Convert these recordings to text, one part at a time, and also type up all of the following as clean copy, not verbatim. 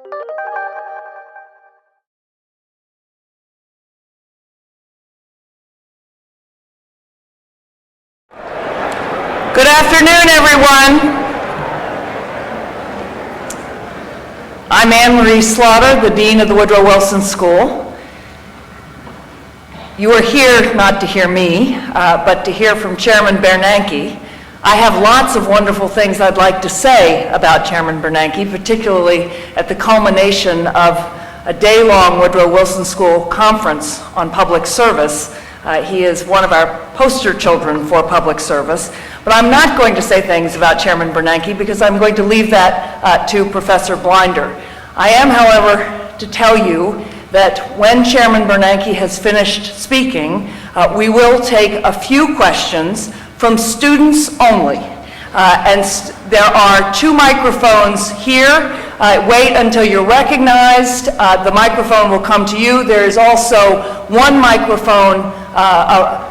Good afternoon, everyone. I'm Anne-Marie Slaughter, the Dean of the Woodrow Wilson School. You are here not to hear me, but to hear from Chairman Bernanke. I have lots of wonderful things I'd like to say about Chairman Bernanke, particularly at the culmination of a day-long Woodrow Wilson School conference on public service. He is one of our poster children for public service. But I'm not going to say things about Chairman Bernanke because I'm going to leave that to Professor Blinder. I am, however, to tell you that when Chairman Bernanke has finished speaking, we will take a few questions from students only. There are 2 microphones here. Wait until you're recognized. The microphone will come to you. There is also 1 microphone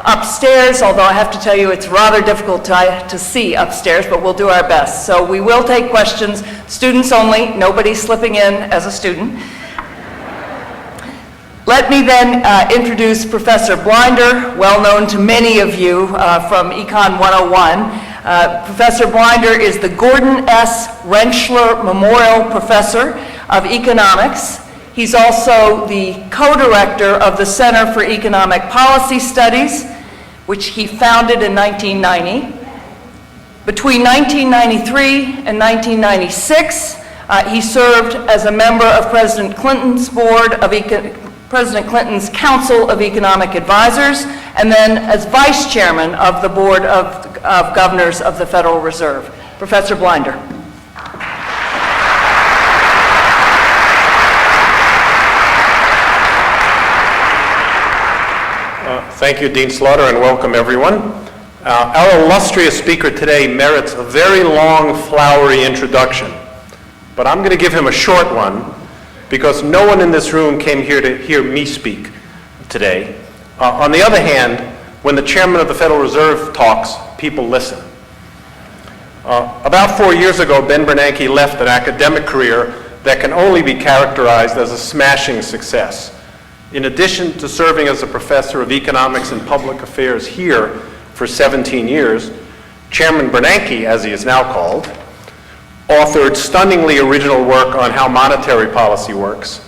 upstairs, although I have to tell you it's rather difficult to see upstairs, but we'll do our best. So we will take questions, students only, nobody slipping in as a student. Let me then introduce Professor Blinder, well known to many of you from Econ 101. Professor Blinder is the Gordon S. Rentschler Memorial Professor of Economics. He's also the co-director of the Center for Economic Policy Studies, which he founded in 1990. Between 1993 and 1996, he served as a member of President Clinton's President Clinton's Council of Economic Advisors, and then as vice chairman of the Board of Governors of the Federal Reserve. Professor Blinder. Thank you, Dean Slaughter, and welcome everyone. Our illustrious speaker today merits a very long, flowery introduction, but I'm going to give him a short one because no one in this room came here to hear me speak today. On the other hand, when the chairman of the Federal Reserve talks, people listen. About 4 years ago, Ben Bernanke left an academic career that can only be characterized as a smashing success. In addition to serving as a professor of economics and public affairs here for 17 years, Chairman Bernanke, as he is now called, authored stunningly original work on how monetary policy works,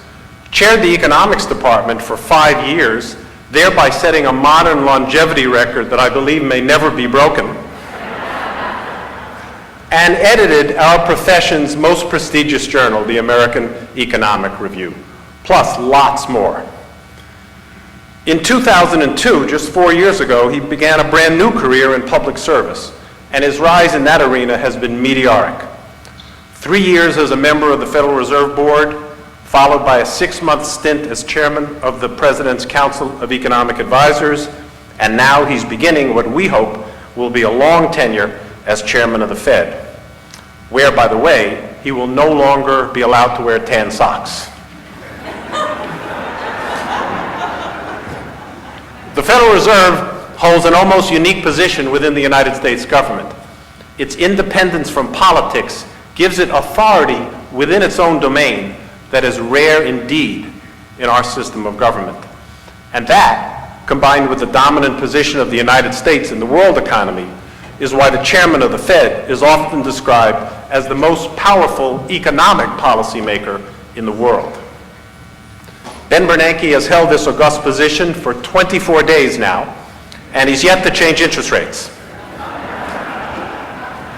chaired the economics department for 5 years, thereby setting a modern longevity record that I believe may never be broken, and edited our profession's most prestigious journal, the American Economic Review, plus lots more. In 2002, just 4 years ago, he began a brand new career in public service, and his rise in that arena has been meteoric. 3 years as a member of the Federal Reserve Board, followed by a 6-month stint as chairman of the President's Council of Economic Advisors, and now he's beginning what we hope will be a long tenure as chairman of the Fed, where, by the way, he will no longer be allowed to wear tan socks. The Federal Reserve holds an almost unique position within the United States government. Its independence from politics gives it authority within its own domain that is rare indeed in our system of government. And that, combined with the dominant position of the United States in the world economy, is why the chairman of the Fed is often described as the most powerful economic policymaker in the world. Ben Bernanke has held this august position for 24 days now, and he's yet to change interest rates.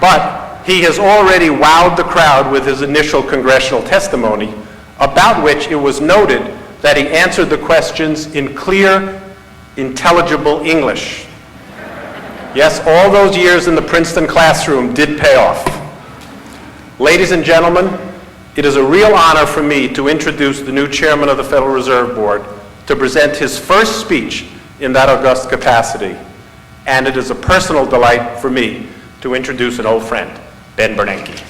But he has already wowed the crowd with his initial congressional testimony, about which it was noted that he answered the questions in clear, intelligible English. Yes, all those years in the Princeton classroom did pay off. Ladies and gentlemen, it is a real honor for me to introduce the new chairman of the Federal Reserve Board to present his first speech in that august capacity. And it is a personal delight for me to introduce an old friend, Ben Bernanke.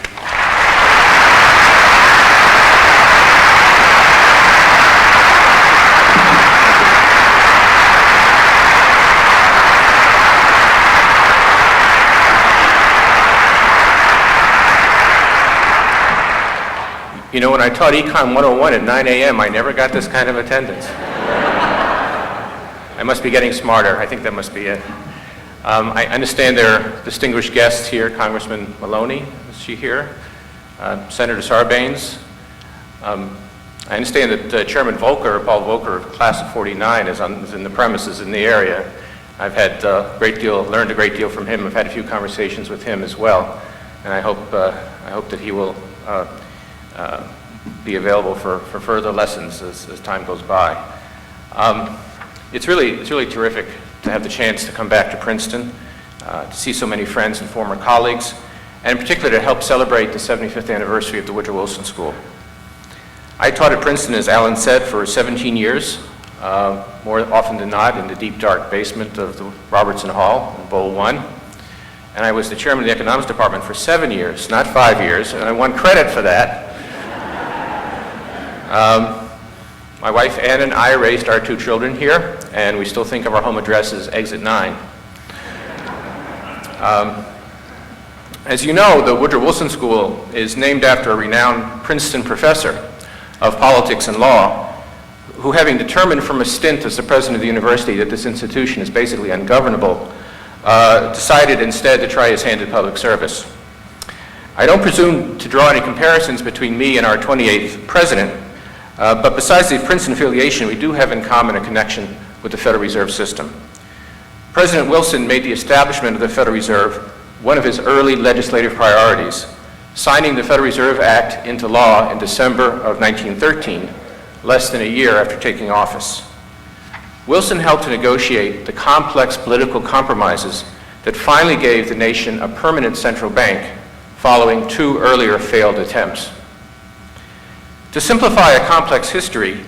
You know, when I taught Econ 101 at 9 a.m., I never got this kind of attendance. I must be getting smarter. I think that must be it. I understand there are distinguished guests here. Congressman Maloney, is she here? Senator Sarbanes. I understand that Chairman Volcker, Paul Volcker, class of 49, is in the premises in the area. I've had learned a great deal from him. I've had a few conversations with him as well, and I hope that he will be available for further lessons as time goes by. It's really terrific to have the chance to come back to Princeton, to see so many friends and former colleagues, and in particular to help celebrate the 75th anniversary of the Woodrow Wilson School. I taught at Princeton, as Alan said, for 17 years, more often than not in the deep, dark basement of the Robertson Hall in Bowl 1. And I was the chairman of the economics department for 7 years, not 5 years, and I won credit for that. My wife Ann and I raised our 2 children here, and we still think of our home address as Exit 9. As you know, the Woodrow Wilson School is named after a renowned Princeton professor of politics and law, who, having determined from a stint as the president of the university that this institution is basically ungovernable, decided instead to try his hand at public service. I don't presume to draw any comparisons between me and our 28th president, but besides the Princeton affiliation, we do have in common a connection with the Federal Reserve System. President Wilson made the establishment of the Federal Reserve one of his early legislative priorities, signing the Federal Reserve Act into law in December of 1913, less than a year after taking office. Wilson helped to negotiate the complex political compromises that finally gave the nation a permanent central bank following 2 earlier failed attempts. To simplify a complex history,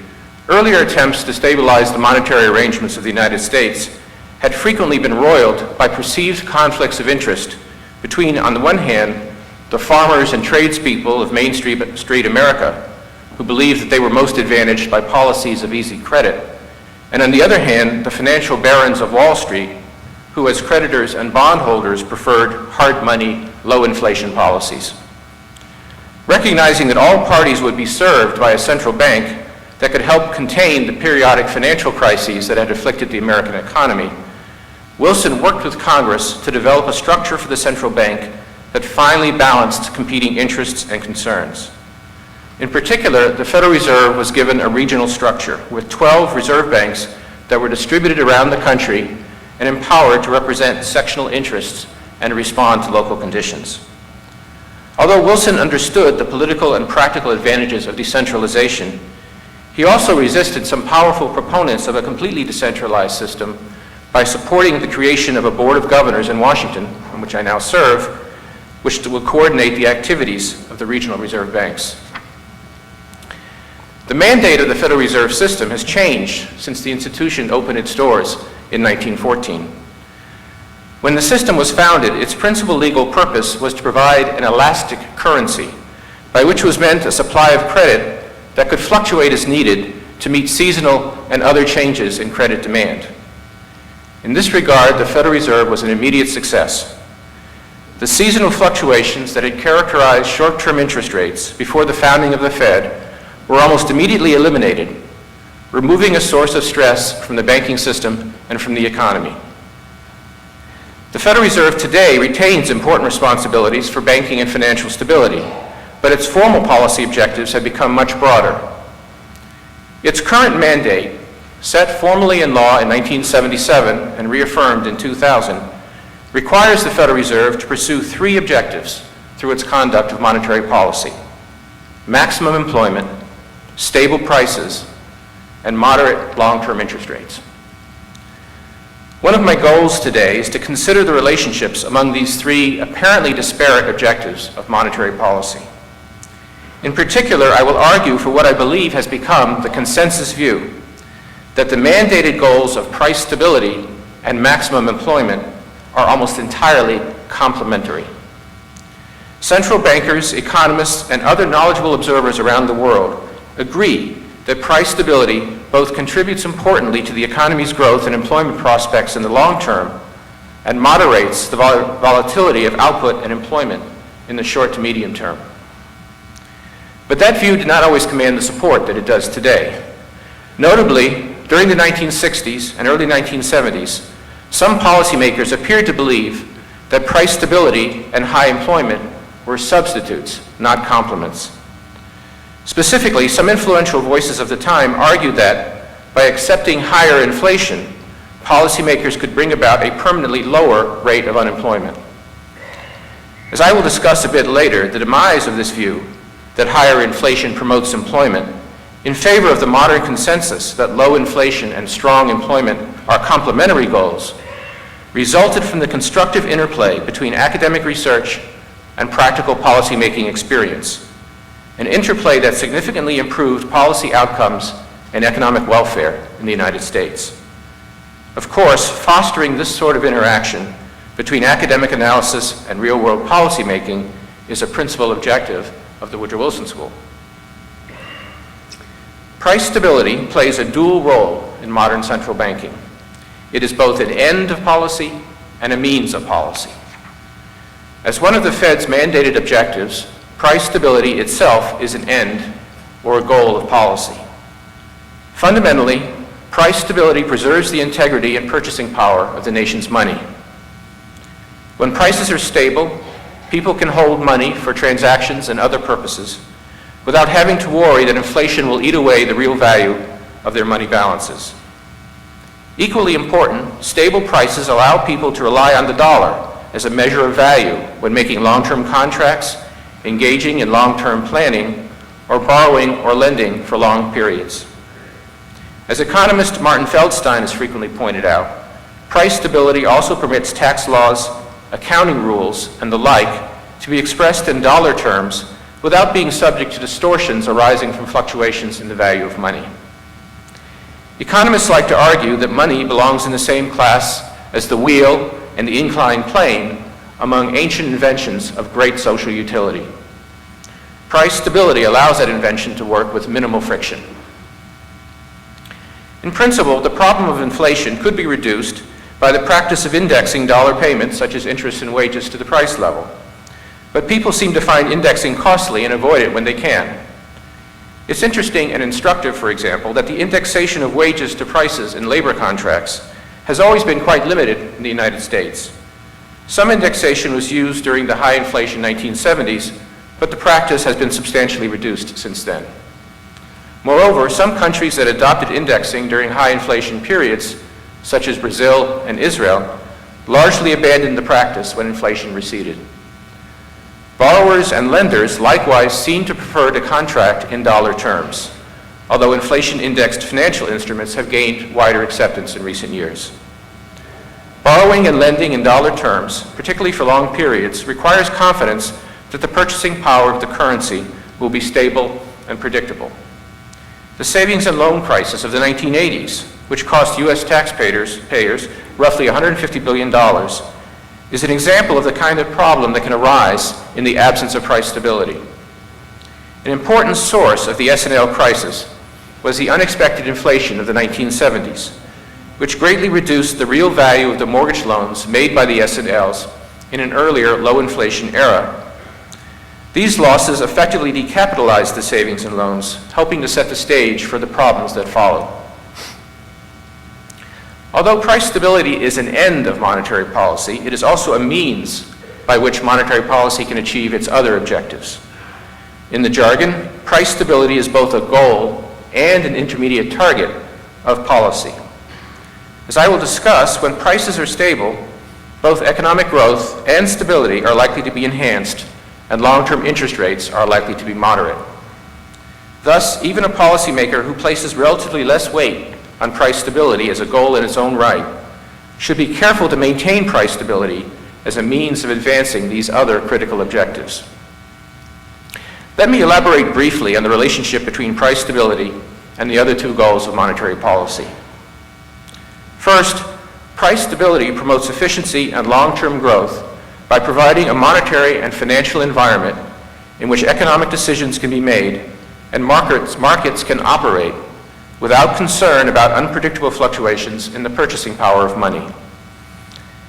earlier attempts to stabilize the monetary arrangements of the United States had frequently been roiled by perceived conflicts of interest between, on the one hand, the farmers and tradespeople of Main Street America, who believed that they were most advantaged by policies of easy credit, and on the other hand, the financial barons of Wall Street, who as creditors and bondholders preferred hard money, low inflation policies. Recognizing that all parties would be served by a central bank that could help contain the periodic financial crises that had afflicted the American economy, Wilson worked with Congress to develop a structure for the central bank that finally balanced competing interests and concerns. In particular, the Federal Reserve was given a regional structure with 12 reserve banks that were distributed around the country and empowered to represent sectional interests and respond to local conditions. Although Wilson understood the political and practical advantages of decentralization, he also resisted some powerful proponents of a completely decentralized system by supporting the creation of a board of governors in Washington, in which I now serve, which will coordinate the activities of the regional reserve banks. The mandate of the Federal Reserve System has changed since the institution opened its doors in 1914. When the system was founded, its principal legal purpose was to provide an elastic currency, by which was meant a supply of credit that could fluctuate as needed to meet seasonal and other changes in credit demand. In this regard, the Federal Reserve was an immediate success. The seasonal fluctuations that had characterized short-term interest rates before the founding of the Fed were almost immediately eliminated, removing a source of stress from the banking system and from the economy. The Federal Reserve today retains important responsibilities for banking and financial stability, but its formal policy objectives have become much broader. Its current mandate, set formally in law in 1977 and reaffirmed in 2000, requires the Federal Reserve to pursue 3 objectives through its conduct of monetary policy: maximum employment, stable prices, and moderate long-term interest rates. One of my goals today is to consider the relationships among these 3 apparently disparate objectives of monetary policy. In particular, I will argue for what I believe has become the consensus view, that the mandated goals of price stability and maximum employment are almost entirely complementary. Central bankers, economists, and other knowledgeable observers around the world agree that price stability both contributes importantly to the economy's growth and employment prospects in the long term and moderates the volatility of output and employment in the short to medium term. But that view did not always command the support that it does today. Notably, during the 1960s and early 1970s, some policymakers appeared to believe that price stability and high employment were substitutes, not complements. Specifically, some influential voices of the time argued that by accepting higher inflation, policymakers could bring about a permanently lower rate of unemployment. As I will discuss a bit later, the demise of this view that higher inflation promotes employment in favor of the modern consensus that low inflation and strong employment are complementary goals resulted from the constructive interplay between academic research and practical policymaking experience, an interplay that significantly improved policy outcomes and economic welfare in the United States. Of course, fostering this sort of interaction between academic analysis and real-world policymaking is a principal objective of the Woodrow Wilson School. Price stability plays a dual role in modern central banking. It is both an end of policy and a means of policy. As one of the Fed's mandated objectives, price stability itself is an end or a goal of policy. Fundamentally, price stability preserves the integrity and purchasing power of the nation's money. When prices are stable, people can hold money for transactions and other purposes without having to worry that inflation will eat away the real value of their money balances. Equally important, stable prices allow people to rely on the dollar as a measure of value when making long-term contracts, engaging in long-term planning, or borrowing or lending for long periods. As economist Martin Feldstein has frequently pointed out, price stability also permits tax laws, accounting rules, and the like to be expressed in dollar terms without being subject to distortions arising from fluctuations in the value of money. Economists like to argue that money belongs in the same class as the wheel and the inclined plane among ancient inventions of great social utility. Price stability allows that invention to work with minimal friction. In principle, the problem of inflation could be reduced by the practice of indexing dollar payments, such as interest and wages, to the price level. But people seem to find indexing costly and avoid it when they can. It's interesting and instructive, for example, that the indexation of wages to prices in labor contracts has always been quite limited in the United States. Some indexation was used during the high inflation 1970s, but the practice has been substantially reduced since then. Moreover, some countries that adopted indexing during high inflation periods, such as Brazil and Israel, largely abandoned the practice when inflation receded. Borrowers and lenders likewise seem to prefer to contract in dollar terms, although inflation-indexed financial instruments have gained wider acceptance in recent years. Borrowing and lending in dollar terms, particularly for long periods, requires confidence that the purchasing power of the currency will be stable and predictable. The savings and loan crisis of the 1980s, which cost U.S. taxpayers roughly $150 billion, is an example of the kind of problem that can arise in the absence of price stability. An important source of the S&L crisis was the unexpected inflation of the 1970s, which greatly reduced the real value of the mortgage loans made by the S&Ls in an earlier low-inflation era. These losses effectively decapitalized the savings and loans, helping to set the stage for the problems that followed. Although price stability is an end of monetary policy, it is also a means by which monetary policy can achieve its other objectives. In the jargon, price stability is both a goal and an intermediate target of policy. As I will discuss, when prices are stable, both economic growth and stability are likely to be enhanced, and long-term interest rates are likely to be moderate. Thus, even a policymaker who places relatively less weight on price stability as a goal in its own right should be careful to maintain price stability as a means of advancing these other critical objectives. Let me elaborate briefly on the relationship between price stability and the other two goals of monetary policy. First, price stability promotes efficiency and long-term growth by providing a monetary and financial environment in which economic decisions can be made and markets can operate without concern about unpredictable fluctuations in the purchasing power of money.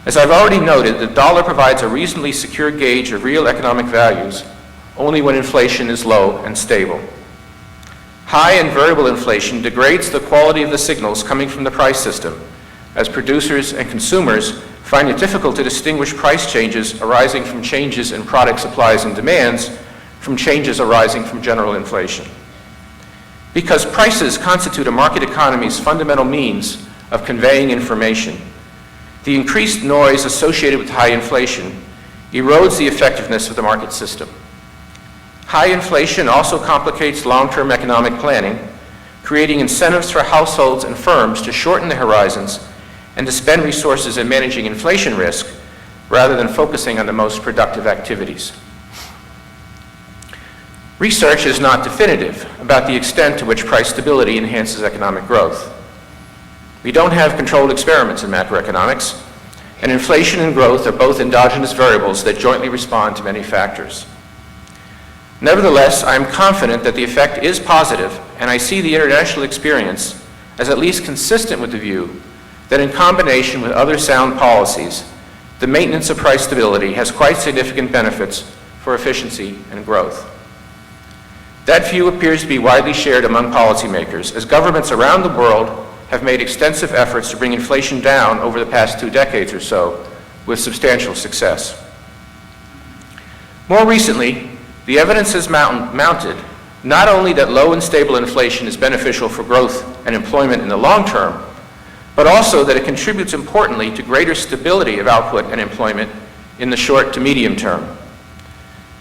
As I've already noted, the dollar provides a reasonably secure gauge of real economic values, only when inflation is low and stable. High and variable inflation degrades the quality of the signals coming from the price system, as producers and consumers find it difficult to distinguish price changes arising from changes in product supplies and demands from changes arising from general inflation. Because prices constitute a market economy's fundamental means of conveying information, the increased noise associated with high inflation erodes the effectiveness of the market system. High inflation also complicates long-term economic planning, creating incentives for households and firms to shorten their horizons and to spend resources in managing inflation risk rather than focusing on the most productive activities. Research is not definitive about the extent to which price stability enhances economic growth. We don't have controlled experiments in macroeconomics, and inflation and growth are both endogenous variables that jointly respond to many factors. Nevertheless, I am confident that the effect is positive, and I see the international experience as at least consistent with the view that in combination with other sound policies, the maintenance of price stability has quite significant benefits for efficiency and growth. That view appears to be widely shared among policymakers, as governments around the world have made extensive efforts to bring inflation down over the past 2 decades or so, with substantial success. More recently, the evidence has mounted not only that low and stable inflation is beneficial for growth and employment in the long term, but also that it contributes importantly to greater stability of output and employment in the short to medium term.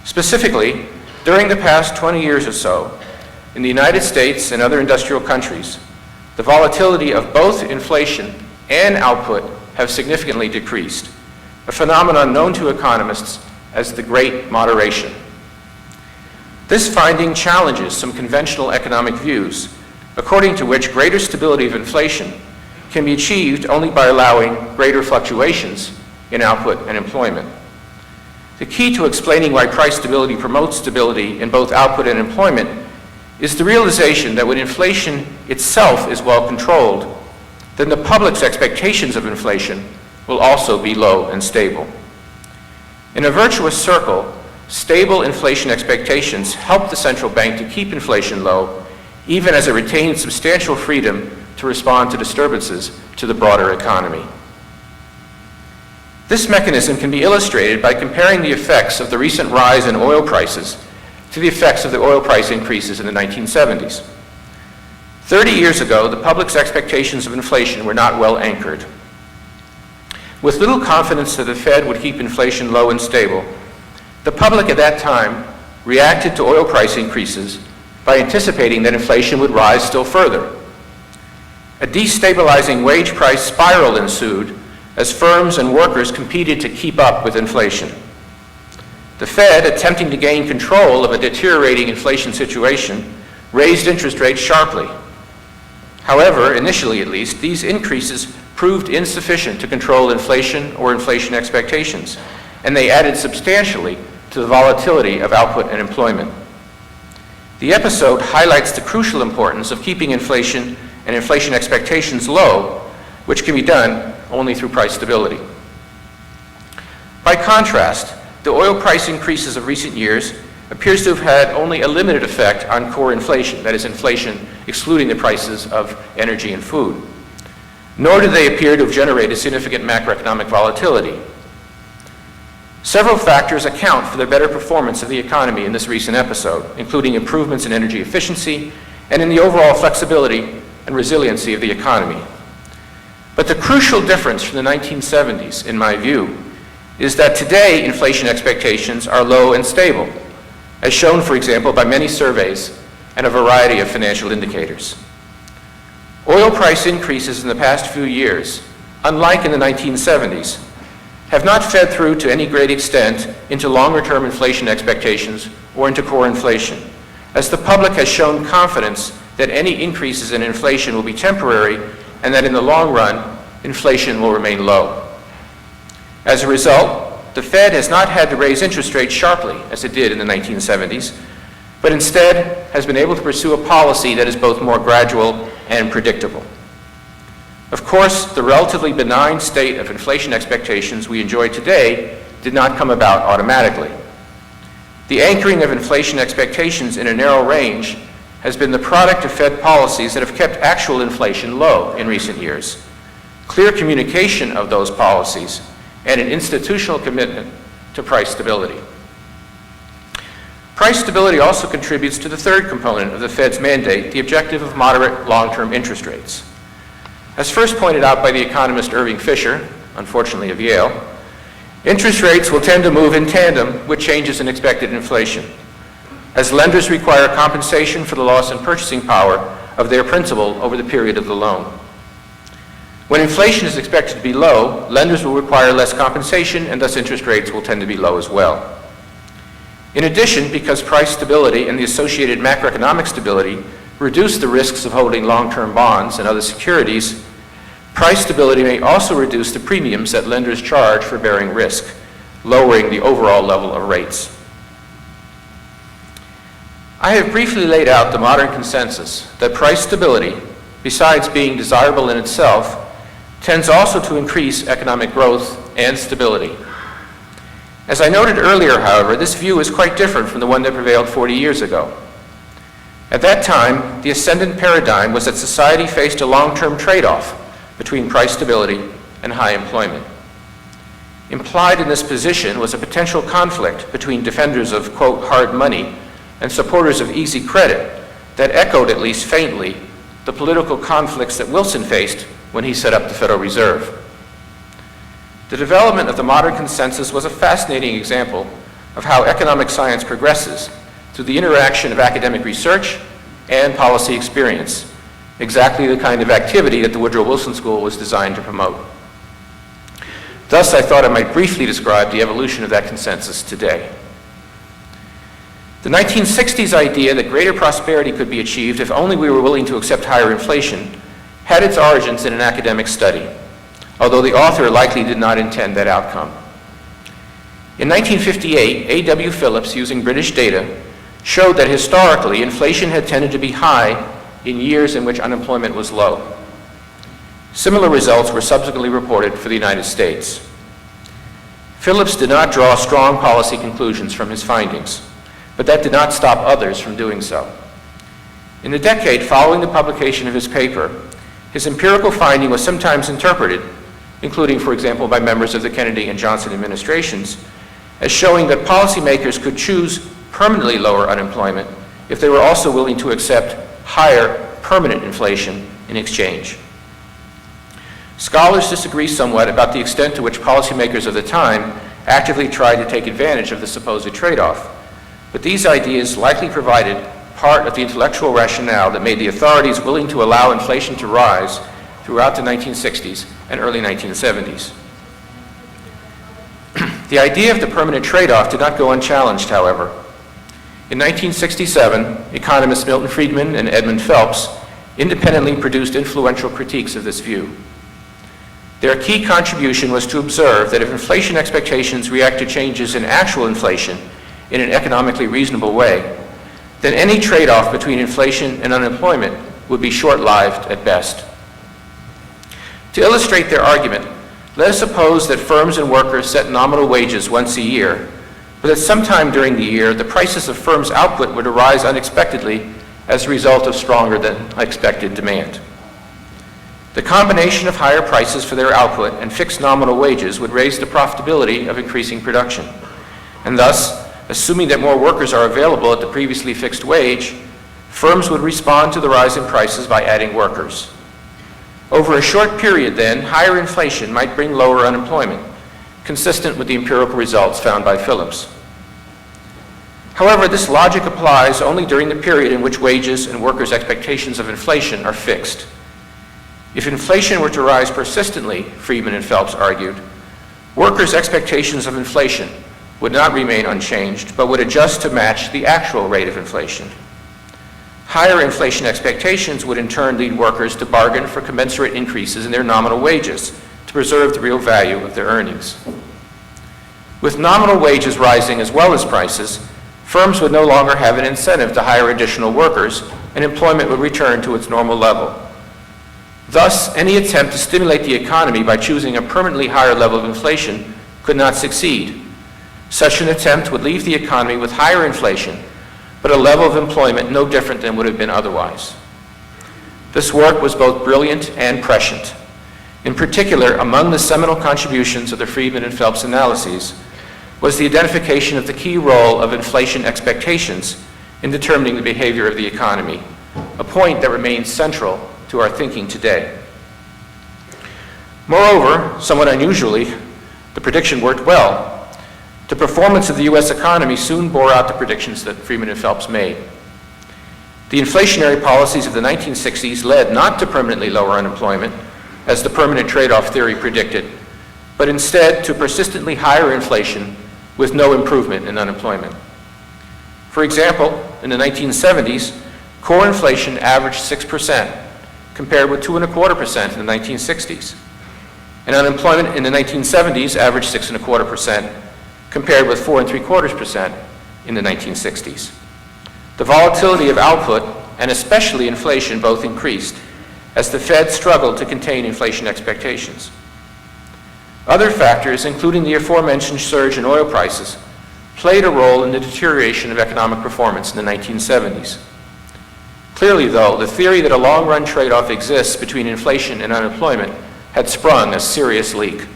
Specifically, during the past 20 years or so, in the United States and other industrial countries, the volatility of both inflation and output have significantly decreased, a phenomenon known to economists as the Great Moderation. This finding challenges some conventional economic views, according to which greater stability of inflation can be achieved only by allowing greater fluctuations in output and employment. The key to explaining why price stability promotes stability in both output and employment is the realization that when inflation itself is well controlled, then the public's expectations of inflation will also be low and stable. In a virtuous circle, stable inflation expectations help the central bank to keep inflation low, even as it retains substantial freedom to respond to disturbances to the broader economy. This mechanism can be illustrated by comparing the effects of the recent rise in oil prices to the effects of the oil price increases in the 1970s. 30 years ago, the public's expectations of inflation were not well anchored. With little confidence that the Fed would keep inflation low and stable, the public at that time reacted to oil price increases by anticipating that inflation would rise still further. A destabilizing wage price spiral ensued as firms and workers competed to keep up with inflation. The Fed, attempting to gain control of a deteriorating inflation situation, raised interest rates sharply. However, initially at least, these increases proved insufficient to control inflation or inflation expectations, and they added substantially to the volatility of output and employment. The episode highlights the crucial importance of keeping inflation and inflation expectations low, which can be done only through price stability. By contrast, the oil price increases of recent years appears to have had only a limited effect on core inflation, that is inflation excluding the prices of energy and food. Nor do they appear to have generated significant macroeconomic volatility. Several factors account for the better performance of the economy in this recent episode, including improvements in energy efficiency and in the overall flexibility and resiliency of the economy. But the crucial difference from the 1970s, in my view, is that today inflation expectations are low and stable, as shown, for example, by many surveys and a variety of financial indicators. Oil price increases in the past few years, unlike in the 1970s, have not fed through to any great extent into longer-term inflation expectations or into core inflation, as the public has shown confidence that any increases in inflation will be temporary and that in the long run, inflation will remain low. As a result, the Fed has not had to raise interest rates sharply, as it did in the 1970s, but instead has been able to pursue a policy that is both more gradual and predictable. Of course, the relatively benign state of inflation expectations we enjoy today did not come about automatically. The anchoring of inflation expectations in a narrow range has been the product of Fed policies that have kept actual inflation low in recent years. Clear communication of those policies and an institutional commitment to price stability. Price stability also contributes to the third component of the Fed's mandate, the objective of moderate long-term interest rates. As first pointed out by the economist Irving Fisher, unfortunately of Yale, interest rates will tend to move in tandem with changes in expected inflation, as lenders require compensation for the loss in purchasing power of their principal over the period of the loan. When inflation is expected to be low, lenders will require less compensation, and thus interest rates will tend to be low as well. In addition, because price stability and the associated macroeconomic stability reduce the risks of holding long-term bonds and other securities, price stability may also reduce the premiums that lenders charge for bearing risk, lowering the overall level of rates. I have briefly laid out the modern consensus that price stability, besides being desirable in itself, tends also to increase economic growth and stability. As I noted earlier, however, this view is quite different from the one that prevailed 40 years ago. At that time, the ascendant paradigm was that society faced a long-term trade-off between price stability and high employment. Implied in this position was a potential conflict between defenders of, quote, hard money and supporters of easy credit that echoed, at least faintly, the political conflicts that Wilson faced when he set up the Federal Reserve. The development of the modern consensus was a fascinating example of how economic science progresses through the interaction of academic research and policy experience, exactly the kind of activity that the Woodrow Wilson School was designed to promote. Thus, I thought I might briefly describe the evolution of that consensus today. The 1960s idea that greater prosperity could be achieved if only we were willing to accept higher inflation had its origins in an academic study, although the author likely did not intend that outcome. In 1958, A.W. Phillips, using British data, showed that historically inflation had tended to be high in years in which unemployment was low. Similar results were subsequently reported for the United States. Phillips did not draw strong policy conclusions from his findings, but that did not stop others from doing so. In the decade following the publication of his paper, his empirical finding was sometimes interpreted, including, for example, by members of the Kennedy and Johnson administrations, as showing that policymakers could choose permanently lower unemployment if they were also willing to accept higher permanent inflation in exchange. Scholars disagree somewhat about the extent to which policymakers of the time actively tried to take advantage of the supposed trade-off, but these ideas likely provided part of the intellectual rationale that made the authorities willing to allow inflation to rise throughout the 1960s and early 1970s. The idea of the permanent trade-off did not go unchallenged, however. In 1967, economists Milton Friedman and Edmund Phelps independently produced influential critiques of this view. Their key contribution was to observe that if inflation expectations react to changes in actual inflation in an economically reasonable way, then any trade-off between inflation and unemployment would be short-lived at best. To illustrate their argument, let us suppose that firms and workers set nominal wages once a year, but that sometime during the year, the prices of firms' output would rise unexpectedly as a result of stronger than expected demand. The combination of higher prices for their output and fixed nominal wages would raise the profitability of increasing production, and thus, assuming that more workers are available at the previously fixed wage, firms would respond to the rise in prices by adding workers. Over a short period, then, higher inflation might bring lower unemployment, consistent with the empirical results found by Phillips. However, this logic applies only during the period in which wages and workers' expectations of inflation are fixed. If inflation were to rise persistently, Friedman and Phelps argued, workers' expectations of inflation would not remain unchanged, but would adjust to match the actual rate of inflation. Higher inflation expectations would in turn lead workers to bargain for commensurate increases in their nominal wages to preserve the real value of their earnings. With nominal wages rising as well as prices, firms would no longer have an incentive to hire additional workers, and employment would return to its normal level. Thus, any attempt to stimulate the economy by choosing a permanently higher level of inflation could not succeed, Such an attempt would leave the economy with higher inflation, but a level of employment no different than would have been otherwise. This work was both brilliant and prescient. In particular, among the seminal contributions of the Friedman and Phelps analyses was the identification of the key role of inflation expectations in determining the behavior of the economy, a point that remains central to our thinking today. Moreover, somewhat unusually, the prediction worked well. The performance of the U.S. economy soon bore out the predictions that Friedman and Phelps made. The inflationary policies of the 1960s led not to permanently lower unemployment, as the permanent trade-off theory predicted, but instead to persistently higher inflation with no improvement in unemployment. For example, in the 1970s, core inflation averaged 6%, compared with 2.25% in the 1960s. And unemployment in the 1970s averaged 6.25%, compared with 4.75% in the 1960s. The volatility of output, and especially inflation, both increased as the Fed struggled to contain inflation expectations. Other factors, including the aforementioned surge in oil prices, played a role in the deterioration of economic performance in the 1970s. Clearly, though, the theory that a long-run trade-off exists between inflation and unemployment had sprung a serious leak.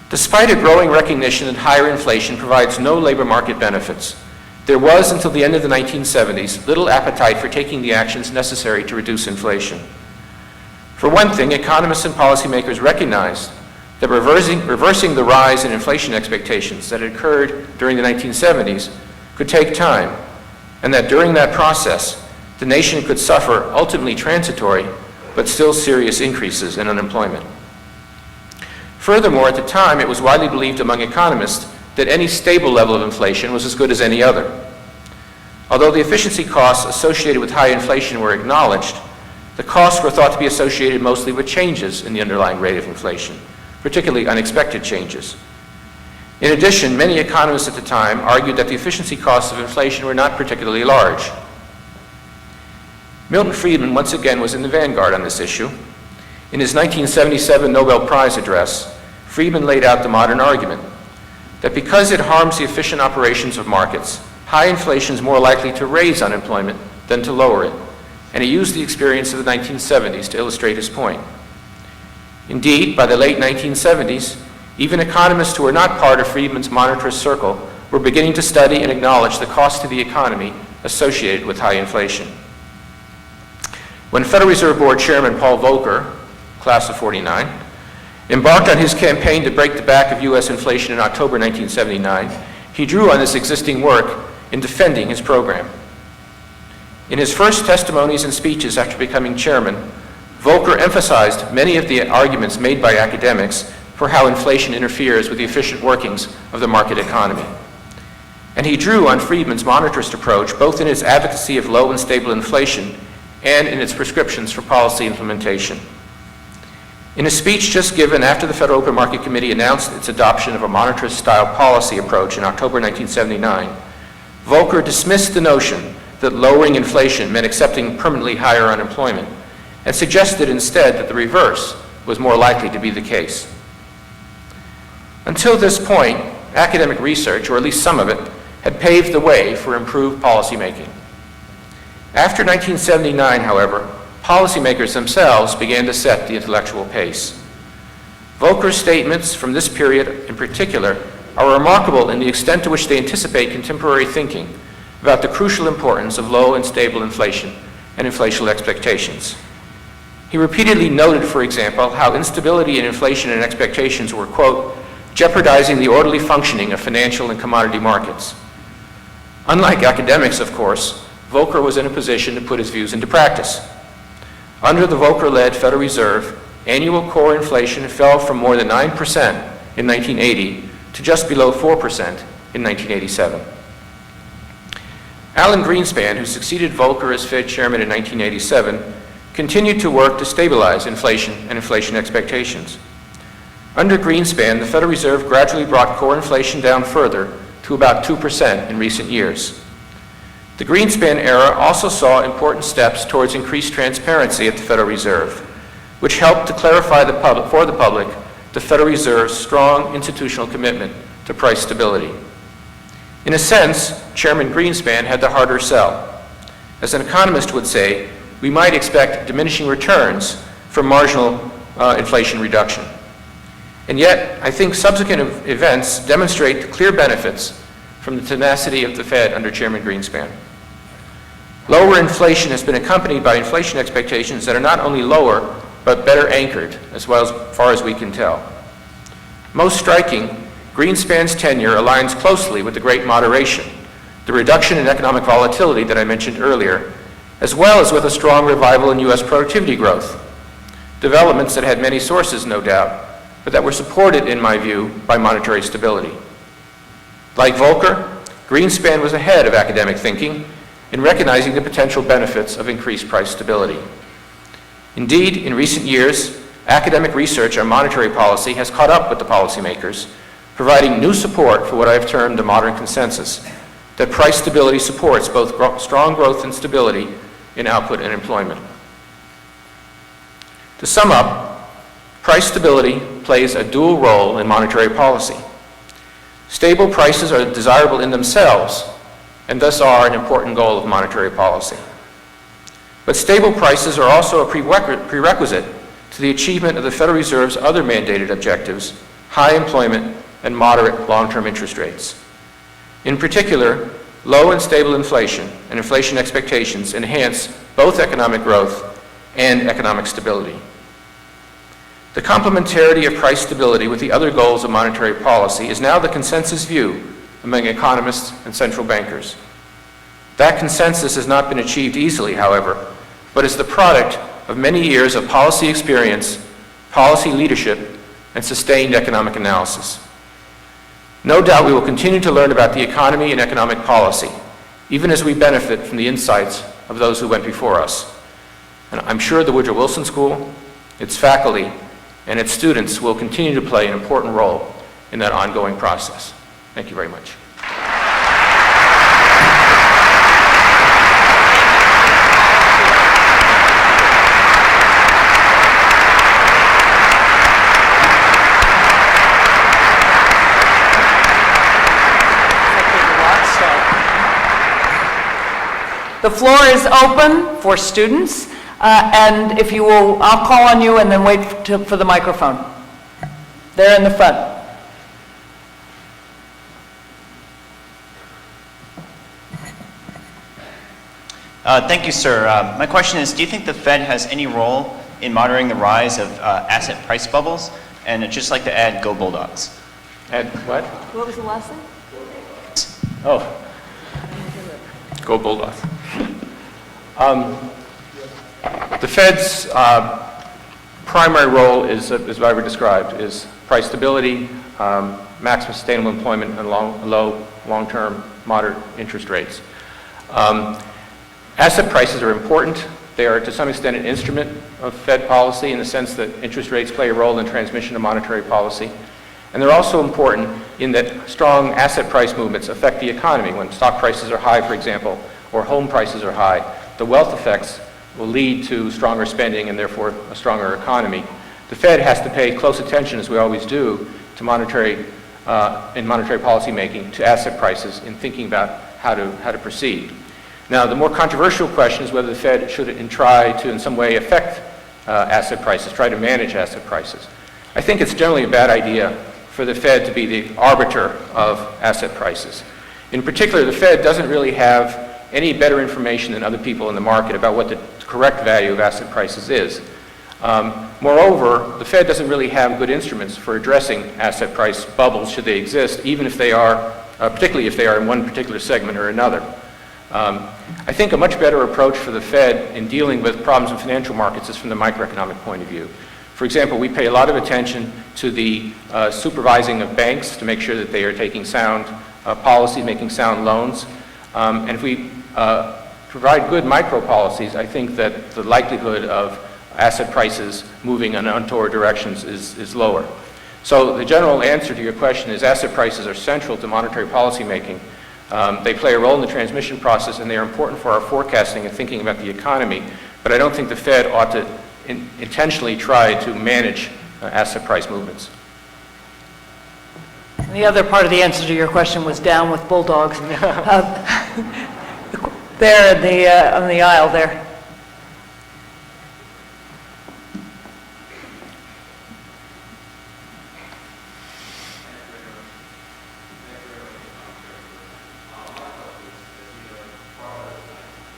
Despite a growing recognition that higher inflation provides no labor market benefits, there was, until the end of the 1970s, little appetite for taking the actions necessary to reduce inflation. For one thing, economists and policymakers recognized that reversing the rise in inflation expectations that had occurred during the 1970s could take time, and that during that process, the nation could suffer ultimately transitory but still serious increases in unemployment. Furthermore, at the time, it was widely believed among economists that any stable level of inflation was as good as any other. Although the efficiency costs associated with high inflation were acknowledged, the costs were thought to be associated mostly with changes in the underlying rate of inflation, particularly unexpected changes. In addition, many economists at the time argued that the efficiency costs of inflation were not particularly large. Milton Friedman once again was in the vanguard on this issue. In his 1977 Nobel Prize address, Friedman laid out the modern argument that because it harms the efficient operations of markets, high inflation is more likely to raise unemployment than to lower it, and he used the experience of the 1970s to illustrate his point. Indeed, by the late 1970s, even economists who were not part of Friedman's monetarist circle were beginning to study and acknowledge the cost to the economy associated with high inflation. When Federal Reserve Board Chairman Paul Volcker, class of '49, embarked on his campaign to break the back of U.S. inflation in October 1979, he drew on this existing work in defending his program. In his first testimonies and speeches after becoming chairman, Volcker emphasized many of the arguments made by academics for how inflation interferes with the efficient workings of the market economy. And he drew on Friedman's monetarist approach both in his advocacy of low and stable inflation and in its prescriptions for policy implementation. In a speech just given after the Federal Open Market Committee announced its adoption of a monetarist-style policy approach in October 1979, Volcker dismissed the notion that lowering inflation meant accepting permanently higher unemployment and suggested instead that the reverse was more likely to be the case. Until this point, academic research, or at least some of it, had paved the way for improved policymaking. After 1979, however, policymakers themselves began to set the intellectual pace. Volcker's statements from this period in particular are remarkable in the extent to which they anticipate contemporary thinking about the crucial importance of low and stable inflation and inflationary expectations. He repeatedly noted, for example, how instability in inflation and expectations were, quote, jeopardizing the orderly functioning of financial and commodity markets. Unlike academics, of course, Volcker was in a position to put his views into practice. Under the Volcker-led Federal Reserve, annual core inflation fell from more than 9% in 1980 to just below 4% in 1987. Alan Greenspan, who succeeded Volcker as Fed chairman in 1987, continued to work to stabilize inflation and inflation expectations. Under Greenspan, the Federal Reserve gradually brought core inflation down further to about 2% in recent years. The Greenspan era also saw important steps towards increased transparency at the Federal Reserve, which helped to clarify for the public the Federal Reserve's strong institutional commitment to price stability. In a sense, Chairman Greenspan had the harder sell. As an economist would say, we might expect diminishing returns from marginal inflation reduction. And yet, I think subsequent events demonstrate the clear benefits from the tenacity of the Fed under Chairman Greenspan. Lower inflation has been accompanied by inflation expectations that are not only lower, but better anchored, as far as we can tell. Most striking, Greenspan's tenure aligns closely with the Great Moderation, the reduction in economic volatility that I mentioned earlier, as well as with a strong revival in U.S. productivity growth, developments that had many sources, no doubt, but that were supported, in my view, by monetary stability. Like Volcker, Greenspan was ahead of academic thinking in recognizing the potential benefits of increased price stability. Indeed, in recent years, academic research on monetary policy has caught up with the policymakers, providing new support for what I have termed the modern consensus, that price stability supports both strong growth and stability in output and employment. To sum up, price stability plays a dual role in monetary policy. Stable prices are desirable in themselves, and thus are an important goal of monetary policy. But stable prices are also a prerequisite to the achievement of the Federal Reserve's other mandated objectives, high employment and moderate long-term interest rates. In particular, low and stable inflation and inflation expectations enhance both economic growth and economic stability. The complementarity of price stability with the other goals of monetary policy is now the consensus view among economists and central bankers. That consensus has not been achieved easily, however, but is the product of many years of policy experience, policy leadership, and sustained economic analysis. No doubt we will continue to learn about the economy and economic policy, even as we benefit from the insights of those who went before us. And I'm sure the Woodrow Wilson School, its faculty, and its students will continue to play an important role in that ongoing process. Thank you very much. The floor is open for students, and if you will, I'll call on you and then wait for the microphone. There in the front. Thank you, sir. My question is, do you think the Fed has any role in monitoring the rise of asset price bubbles? And I'd just like to add, go Bulldogs. Add what? What was the last thing? Oh. Go Bulldogs. The Fed's primary role is, as I would described, is price stability, maximum sustainable employment, and low, long-term, moderate interest rates. Asset prices are important. They are, to some extent, an instrument of Fed policy in the sense that interest rates play a role in transmission of monetary policy. And they're also important in that strong asset price movements affect the economy. When stock prices are high, for example, or home prices are high, the wealth effects will lead to stronger spending and therefore a stronger economy. The Fed has to pay close attention, as we always do, to monetary policy making, to asset prices in thinking about how to proceed. Now, the more controversial question is whether the Fed should try to in some way affect asset prices, try to manage asset prices. I think it's generally a bad idea for the Fed to be the arbiter of asset prices. In particular, the Fed doesn't really have any better information than other people in the market about what the correct value of asset prices is. Moreover, the Fed doesn't really have good instruments for addressing asset price bubbles should they exist, even if they are, particularly if they are in one particular segment or another. I think a much better approach for the Fed in dealing with problems in financial markets is from the microeconomic point of view. For example, we pay a lot of attention to the supervising of banks to make sure that they are taking sound policy, making sound loans. And if we provide good micro policies, I think that the likelihood of asset prices moving in untoward directions is lower. So the general answer to your question is asset prices are central to monetary policy making. They play a role in the transmission process, and they are important for our forecasting and thinking about the economy. But I don't think the Fed ought to intentionally try to manage asset price movements. And the other part of the answer to your question was down with bulldogs. There in on the aisle there.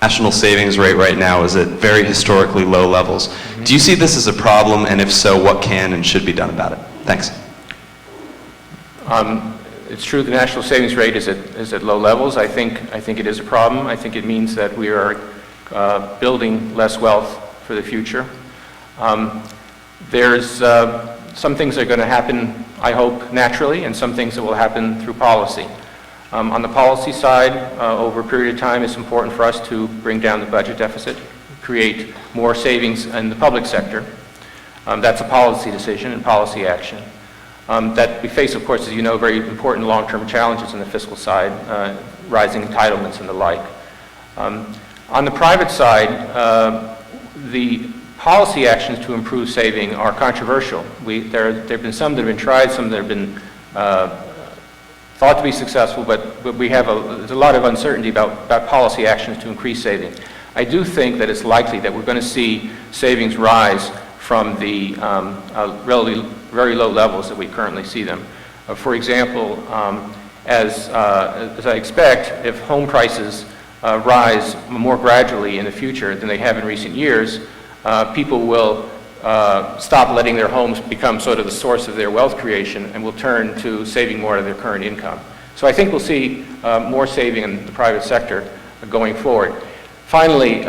National savings rate right now is at very historically low levels. Do you see this as a problem, and if so, what can and should be done about it? Thanks. It's true the national savings rate is at low levels. I think it is a problem. I think it means that we are building less wealth for the future. There's some things that are going to happen, I hope, naturally, and some things that will happen through policy. On the policy side, over a period of time, it's important for us to bring down the budget deficit, create more savings in the public sector. That's a policy decision and policy action. That we face, of course, as you know, very important long-term challenges on the fiscal side, rising entitlements and the like. On the private side, the policy actions to improve saving are controversial. There have been some that have been tried, some that have been thought to be successful, but there's a lot of uncertainty about policy actions to increase saving. I do think that it's likely that we're going to see savings rise from the relatively very low levels that we currently see them. For example, as I expect, if home prices rise more gradually in the future than they have in recent years, people will stop letting their homes become sort of the source of their wealth creation and will turn to saving more of their current income. So I think we'll see more saving in the private sector going forward. Finally,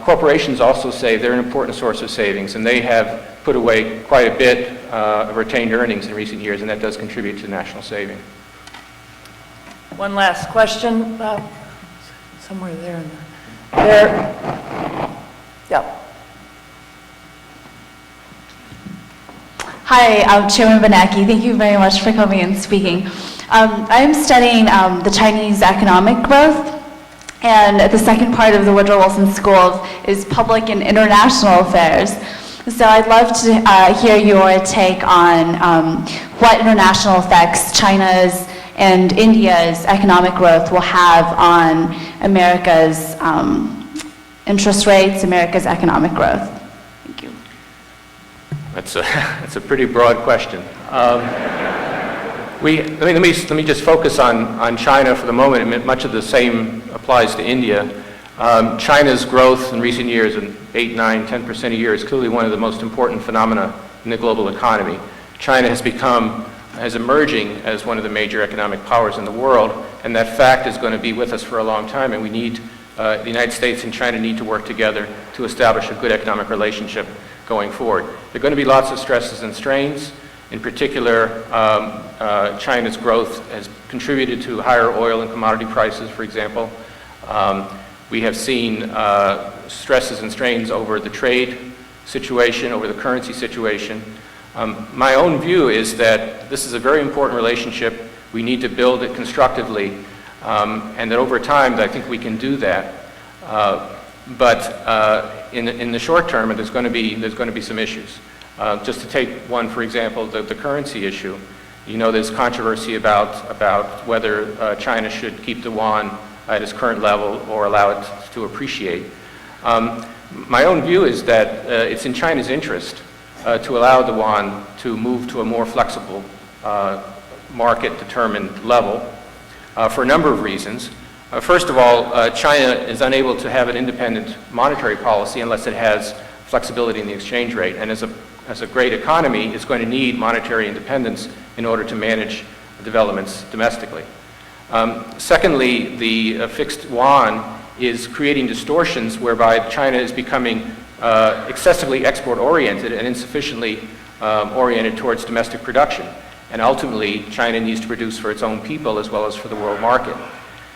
corporations also say they're an important source of savings, and they have put away quite a bit of retained earnings in recent years, and that does contribute to national saving. One last question. Somewhere there in there. Yeah. Hi, I'm Chairman Bernanke. Thank you very much for coming and speaking. I'm studying the Chinese economic growth, and the second part of the Woodrow Wilson School is public and international affairs. So I'd love to hear your take on what international effects China's and India's economic growth will have on America's interest rates, America's economic growth. Thank you. That's a pretty broad question. Let me just focus on China for the moment. I mean, much of the same applies to India. China's growth in recent years, 8, 9, 10% a year, is clearly one of the most important phenomena in the global economy. China has emerging as one of the major economic powers in the world, and that fact is going to be with us for a long time, and we need, the United States and China need to work together to establish a good economic relationship going forward. There are going to be lots of stresses and strains. In particular, China's growth has contributed to higher oil and commodity prices, for example. We have seen stresses and strains over the trade situation, over the currency situation. My own view is that this is a very important relationship. We need to build it constructively, and that over time, I think we can do that. But in the short term, there's going to be some issues. Just to take one, for example, the currency issue. You know, there's controversy about whether China should keep the yuan at its current level or allow it to appreciate. My own view is that it's in China's interest to allow the yuan to move to a more flexible market-determined level for a number of reasons. First of all, China is unable to have an independent monetary policy unless it has flexibility in the exchange rate. And as a great economy, it's going to need monetary independence in order to manage developments domestically. Secondly, the fixed yuan is creating distortions whereby China is becoming excessively export-oriented and insufficiently oriented towards domestic production. And ultimately, China needs to produce for its own people as well as for the world market.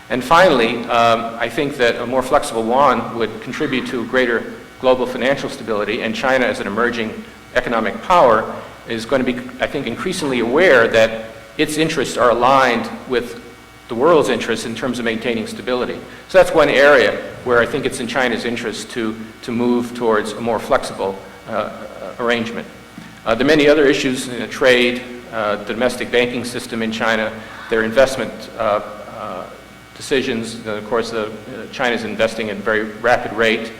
And finally, I think that a more flexible yuan would contribute to greater global financial stability, and China as an emerging economic power is going to be, I think, increasingly aware that its interests are aligned with the world's interests in terms of maintaining stability. So that's one area where I think it's in China's interest to move towards a more flexible arrangement. There are many other issues, trade, domestic banking system in China, their investment decisions. Of course, China is investing at a very rapid rate.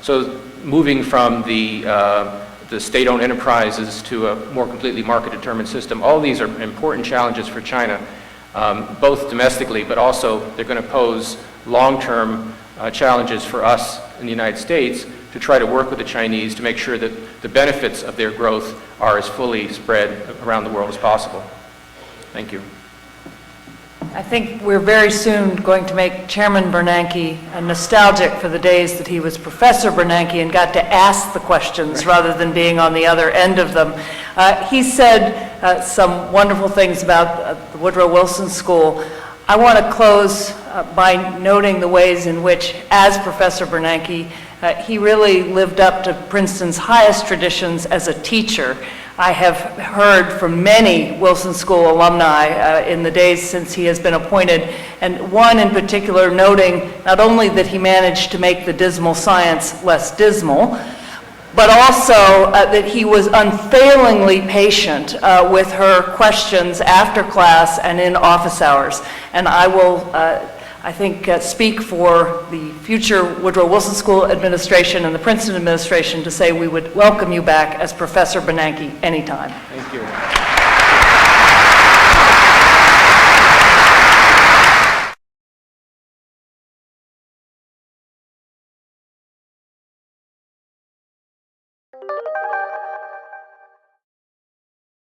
So moving from the state-owned enterprises to a more completely market-determined system, all these are important challenges for China, both domestically, but also they're going to pose long-term challenges for us in the United States to try to work with the Chinese to make sure that the benefits of their growth are as fully spread around the world as possible. Thank you. I think we're very soon going to make Chairman Bernanke nostalgic for the days that he was Professor Bernanke and got to ask the questions rather than being on the other end of them. He said some wonderful things about the Woodrow Wilson School. I want to close by noting the ways in which, as Professor Bernanke, he really lived up to Princeton's highest traditions as a teacher. I have heard from many Wilson School alumni in the days since he has been appointed, and one in particular noting not only that he managed to make the dismal science less dismal, but also that he was unfailingly patient with her questions after class and in office hours. And I will, I think, speak for the future Woodrow Wilson School administration and the Princeton administration to say we would welcome you back as Professor Bernanke anytime. Thank you.